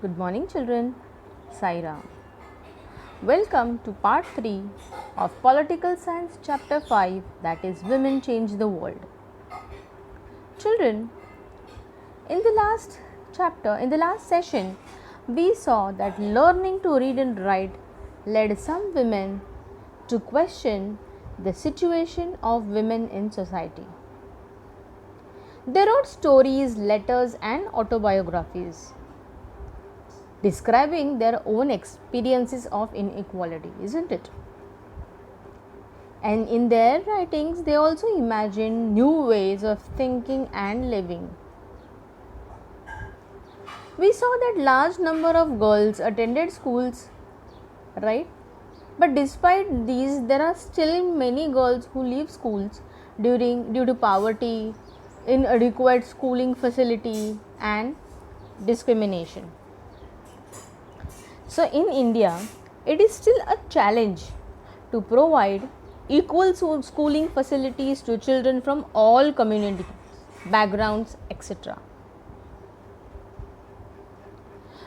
Good morning, children. Saira. Welcome to part 3 of Political Science, chapter 5, that is Women Change the World. Children, in the last session, we saw that learning to read and write led some women to question the situation of women in society. They wrote stories, letters, and autobiographies describing their own experiences of inequality, isn't it? And in their writings, they also imagined new ways of thinking and living. We saw that large number of girls attended schools, right? But despite these, there are still many girls who leave schools due to poverty, inadequate schooling facility, and discrimination. So in India, it is still a challenge to provide equal schooling facilities to children from all community backgrounds, etc.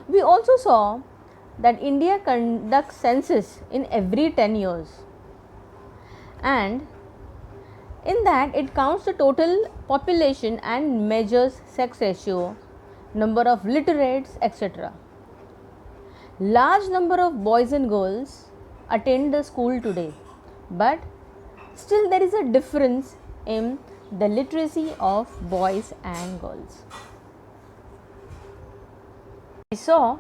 We also saw that India conducts census in every 10 years, and in that it counts the total population and measures sex ratio, number of literates, etc. Large number of boys and girls attend the school today, but still there is a difference in the literacy of boys and girls. We saw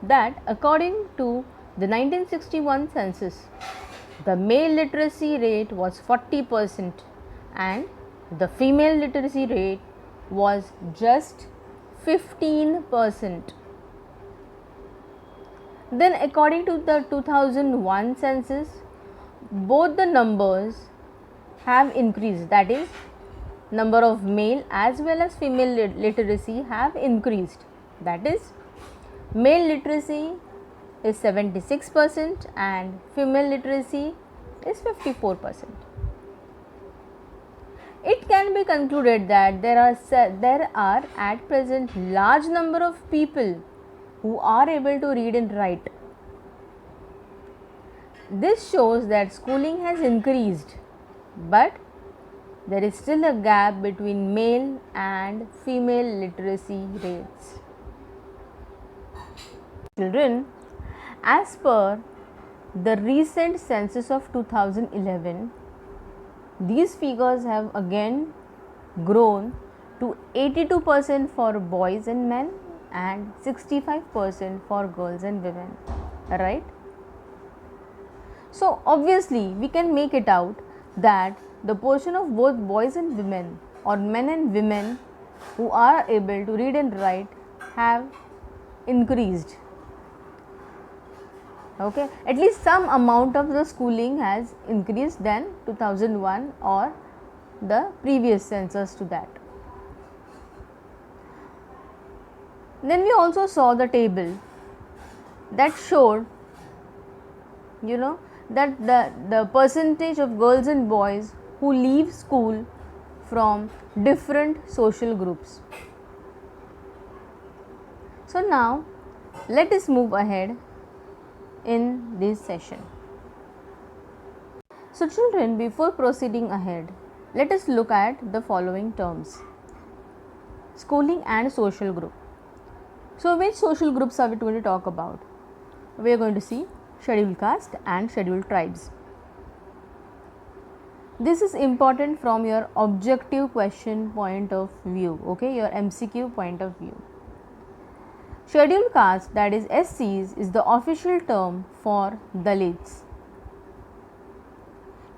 that according to the 1961 census, the male literacy rate was 40% and the female literacy rate was just 15%. Then according to the 2001 census, both the numbers have increased, that is, number of male as well as female literacy have increased, that is, male literacy is 76% and female literacy is 54%. It can be concluded that there are at present large number of people who are able to read and write. This shows that schooling has increased, but there is still a gap between male and female literacy rates. Children, as per the recent census of 2011, these figures have again grown to 82% for boys and men and 65% for girls and women, right? So obviously we can make it out that the portion of both boys and women or men and women who are able to read and write have increased. Okay, at least some amount of the schooling has increased than 2001 or the previous census to that. Then we also saw the table that showed that the percentage of girls and boys who leave school from different social groups. So now let us move ahead in this session. So children, before proceeding ahead, let us look at the following terms: schooling and social group. So which social groups are we going to talk about? We are going to see scheduled caste and scheduled tribes. This is important from your objective question point of view, okay, your MCQ point of view. Scheduled caste, that is SCs, is the official term for Dalits.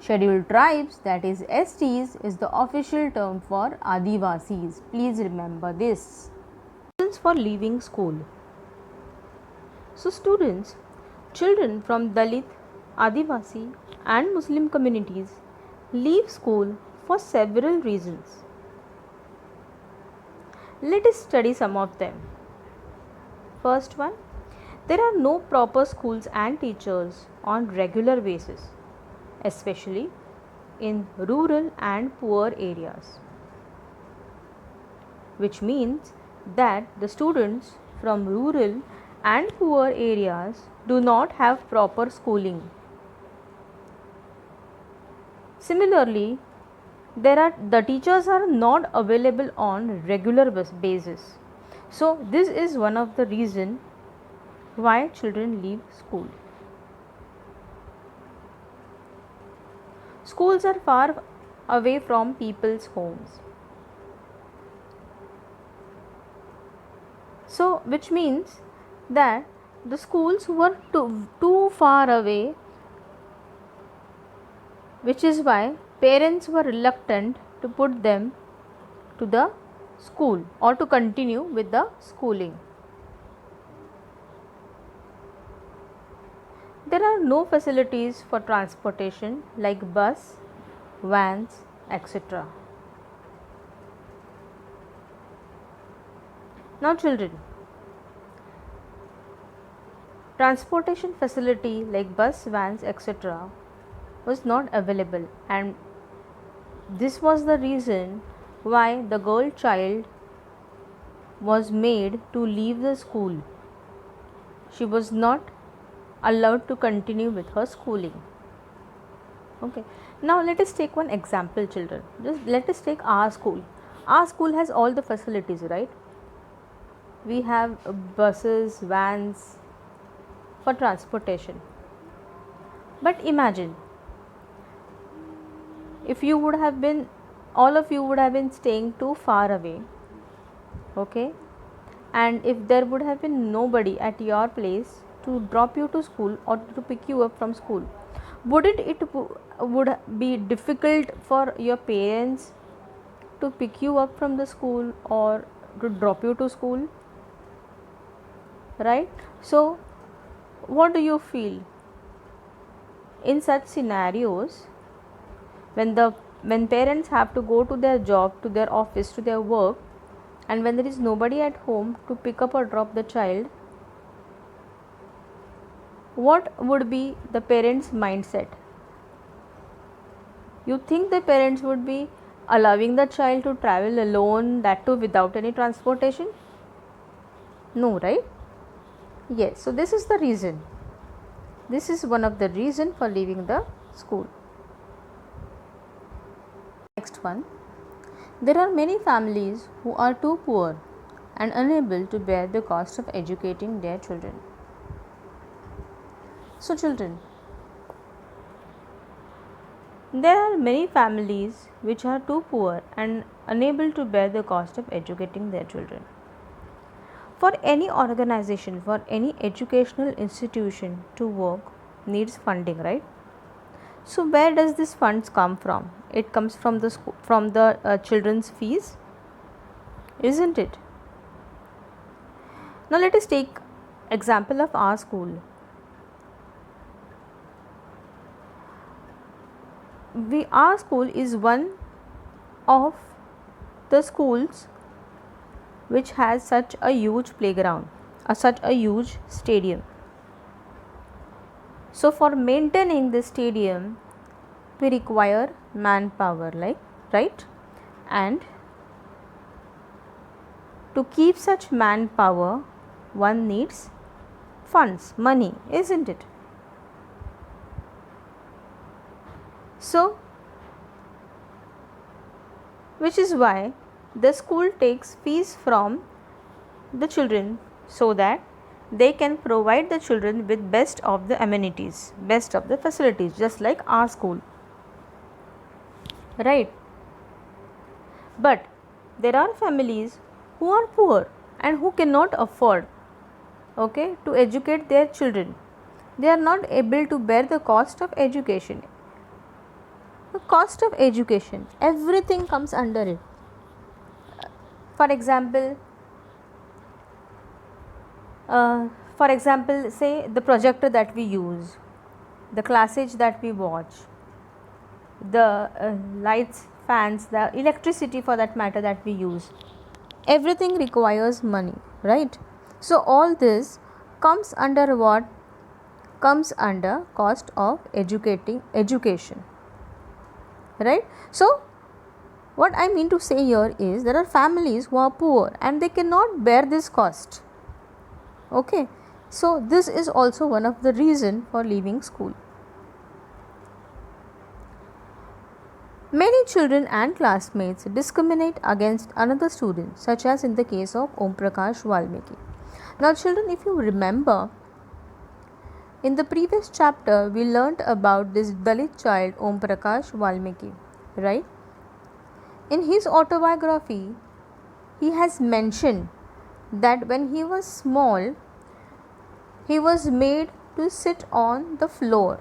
Scheduled tribes, that is STs, is the official term for Adivasis. Please remember this. Reasons for leaving school. So students, children from Dalit, Adivasi and Muslim communities leave school for several reasons. Let us study some of them. First one, there are no proper schools and teachers on regular basis, especially in rural and poor areas, which means that the students from rural and poor areas do not have proper schooling. Similarly, the teachers are not available on regular basis. So this is one of the reason why children leave school. Schools are far away from people's homes. So which means that the schools were too far away, which is why parents were reluctant to put them to the school or to continue with the schooling. There are no facilities for transportation like bus, vans, etc. Now children, transportation facility like bus, vans, etc. was not available, and this was the reason why the girl child was made to leave the school. She was not allowed to continue with her schooling. Okay, now let us take one example, children. Just let us take our school. Our school has all the facilities, right? We have buses, vans for transportation. But imagine if you would have been, all of you would have been staying too far away, okay, and if there would have been nobody at your place to drop you to school or to pick you up from school, would be difficult for your parents to pick you up from the school or to drop you to school, right? So what do you feel in such scenarios when parents have to go to their job, to their office, to their work, and when there is nobody at home to pick up or drop the child? What would be the parents' mindset? You think the parents would be allowing the child to travel alone, that too without any transportation? No, right? Yes, so this is the reason. This is one of the reason for leaving the school. Next one. There are many families who are too poor and unable to bear the cost of educating their children. So children, there are many families which are too poor and unable to bear the cost of educating their children. For any organization, for any educational institution to work needs funding, right? So where does this funds come from? It comes from the children's fees, isn't it? Now let us take example of our school. Our school is one of the schools which has such a huge playground, such a huge stadium. So for maintaining this stadium, we require manpower, right? And to keep such manpower, one needs funds, money, isn't it? So, which is why the school takes fees from the children so that they can provide the children with best of the amenities, best of the facilities, just like our school, right? But there are families who are poor and who cannot afford, okay, to educate their children. They are not able to bear the cost of education. The cost of education, everything comes under it. For example, say the projector that we use, the classes that we watch, the lights, fans, the electricity for that matter that we use, everything requires money, right? So all this comes under what? Comes under cost of education, right? So what I mean to say here is there are families who are poor and they cannot bear this cost, okay? So this is also one of the reason for leaving school. Many children and classmates discriminate against another student, such as in the case of Om Prakash Valmiki. Now children, if you remember, in the previous chapter we learnt about this Dalit child Om Prakash Valmiki, right? In his autobiography, he has mentioned that when he was small, he was made to sit on the floor.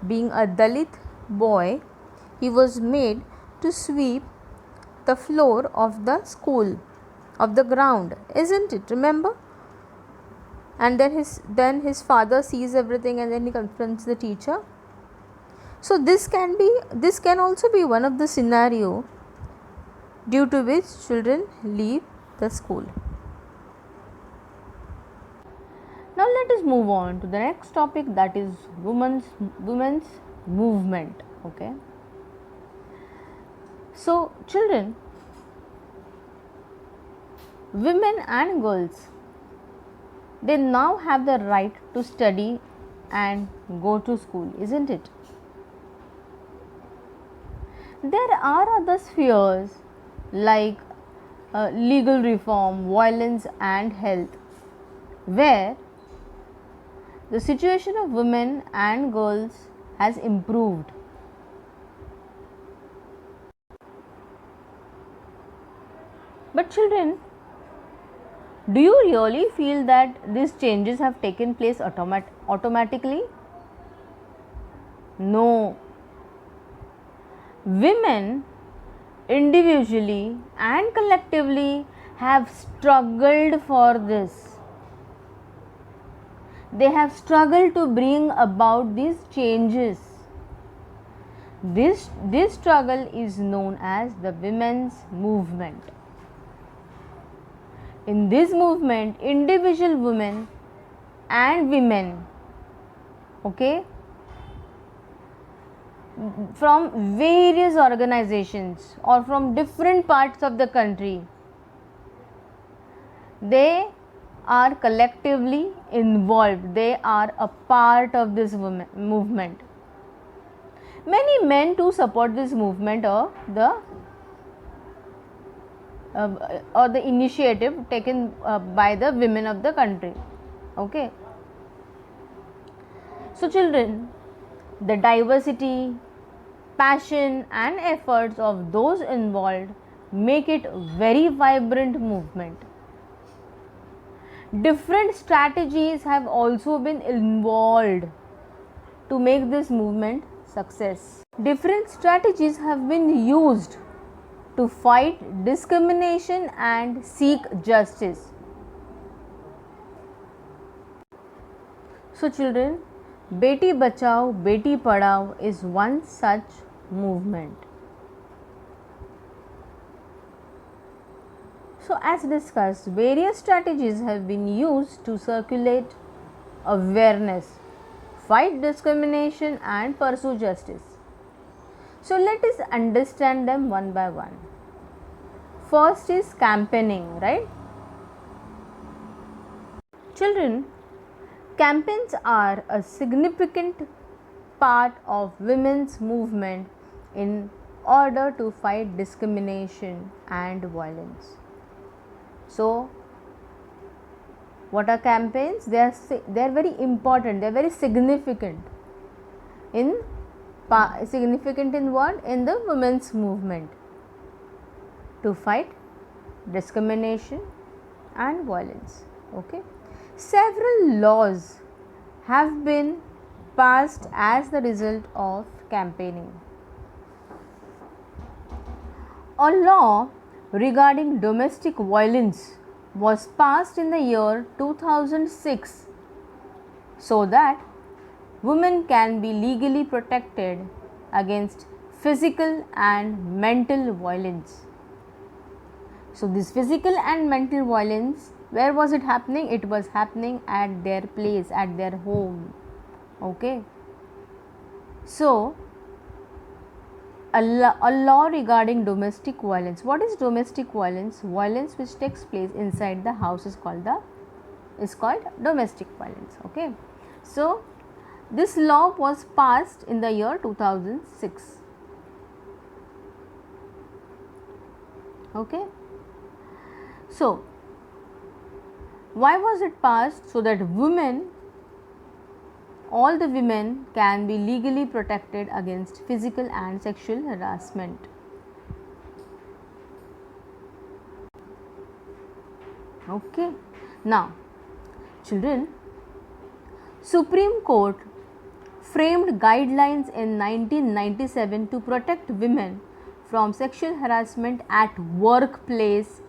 Being a Dalit boy, he was made to sweep the floor of the school, of the ground, isn't it? Remember? And then his father sees everything and then he confronts the teacher. So this can also be one of the scenario due to which children leave the school. Now let us move on to the next topic, that is women's movement. Okay. So children, women and girls, they now have the right to study and go to school, isn't it? There are other spheres like legal reform, violence and health, where the situation of women and girls has improved. But children, do you really feel that these changes have taken place automatically? No. Women individually and collectively have struggled for this. They have struggled to bring about these changes. This struggle is known as the women's movement. In this movement, individual women and women, okay, from various organizations or from different parts of the country, they are collectively involved. They are a part of this movement. Many men too support this movement or the initiative taken by the women of the country. Okay. So children, the diversity, passion and efforts of those involved make it very vibrant movement. Different strategies have also been involved to make this movement success. Different strategies have been used to fight discrimination and seek justice. So children, Beti Bachao, Beti Padhao is one such movement. So as discussed, various strategies have been used to circulate awareness, fight discrimination and pursue justice. So let us understand them one by one. First is campaigning, right? Children, campaigns are a significant part of women's movement in order to fight discrimination and violence. So, what are campaigns? They are very important. They are very significant in what? In the women's movement to fight discrimination and violence. Okay. Several laws have been passed as the result of campaigning. A law regarding domestic violence was passed in the year 2006 so that women can be legally protected against physical and mental violence. So this physical and mental violence, where was it happening? It was happening at their place, at their home. Okay. So a law regarding domestic violence. What is domestic violence? Violence which takes place inside the house is called the is called domestic violence. Okay. So, this law was passed in the year 2006. Okay. So, why was it passed? So that women, all the women can be legally protected against physical and sexual harassment. Okay. Now, children, Supreme Court framed guidelines in 1997 to protect women from sexual harassment at workplace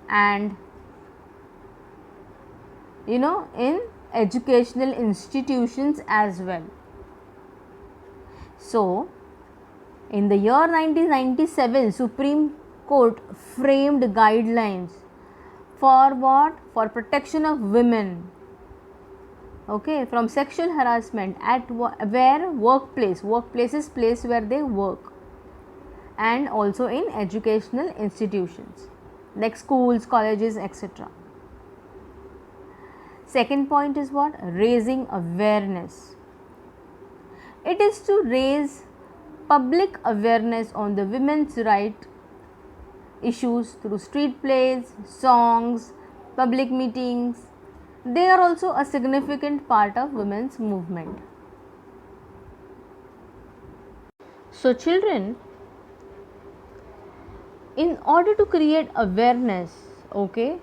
and in educational institutions as well. So, in the year 1997, Supreme Court framed guidelines for what? For protection of women, okay, from sexual harassment at where workplaces, place where they work, and also in educational institutions like schools, colleges, etc. Second point is what? Raising awareness. It is to raise public awareness on the women's right issues through street plays, songs, public meetings. They are also a significant part of women's movement. So, children, in order to create awareness, okay,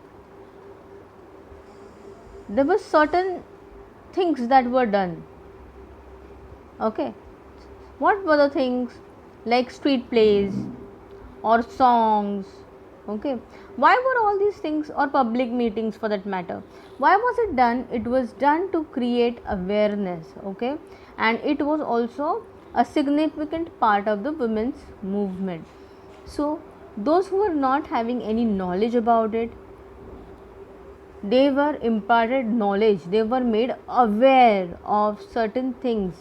there were certain things that were done. Okay, what were the things? Like street plays or songs. Okay, why were all these things, or public meetings for that matter, why was it done? It was done to create awareness. Okay, and it was also a significant part of the women's movement. So those who were not having any knowledge about it, they were imparted knowledge, they were made aware of certain things.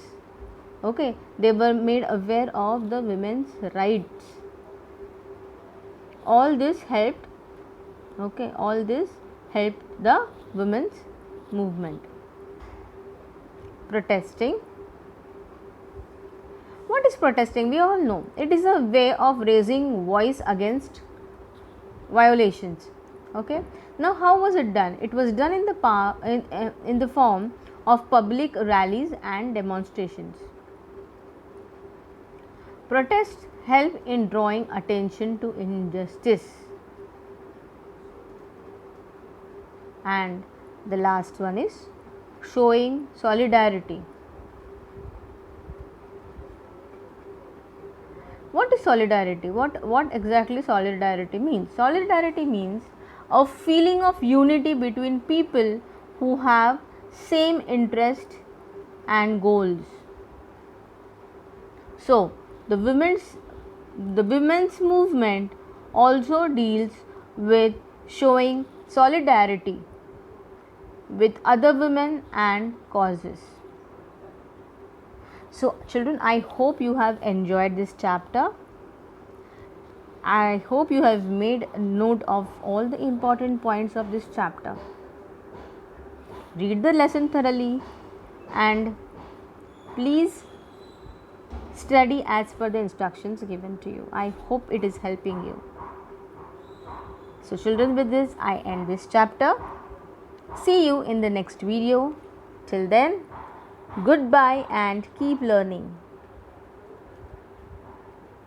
Okay, they were made aware of the women's rights. All this helped, okay, all this helped the women's movement. Protesting. What is protesting? We all know it is a way of raising voice against violations. Okay, now how was it done? It was done in the form of public rallies and demonstrations. Protests help in drawing attention to injustice. And the last one is showing solidarity. What is solidarity? What exactly solidarity means? Solidarity means a feeling of unity between people who have same interest and goals. So, the women's movement also deals with showing solidarity with other women and causes. So, children, I hope you have enjoyed this chapter. I hope you have made note of all the important points of this chapter. Read the lesson thoroughly and please study as per the instructions given to you. I hope it is helping you. So, children, with this I end this chapter. See you in the next video. Till then, goodbye and keep learning.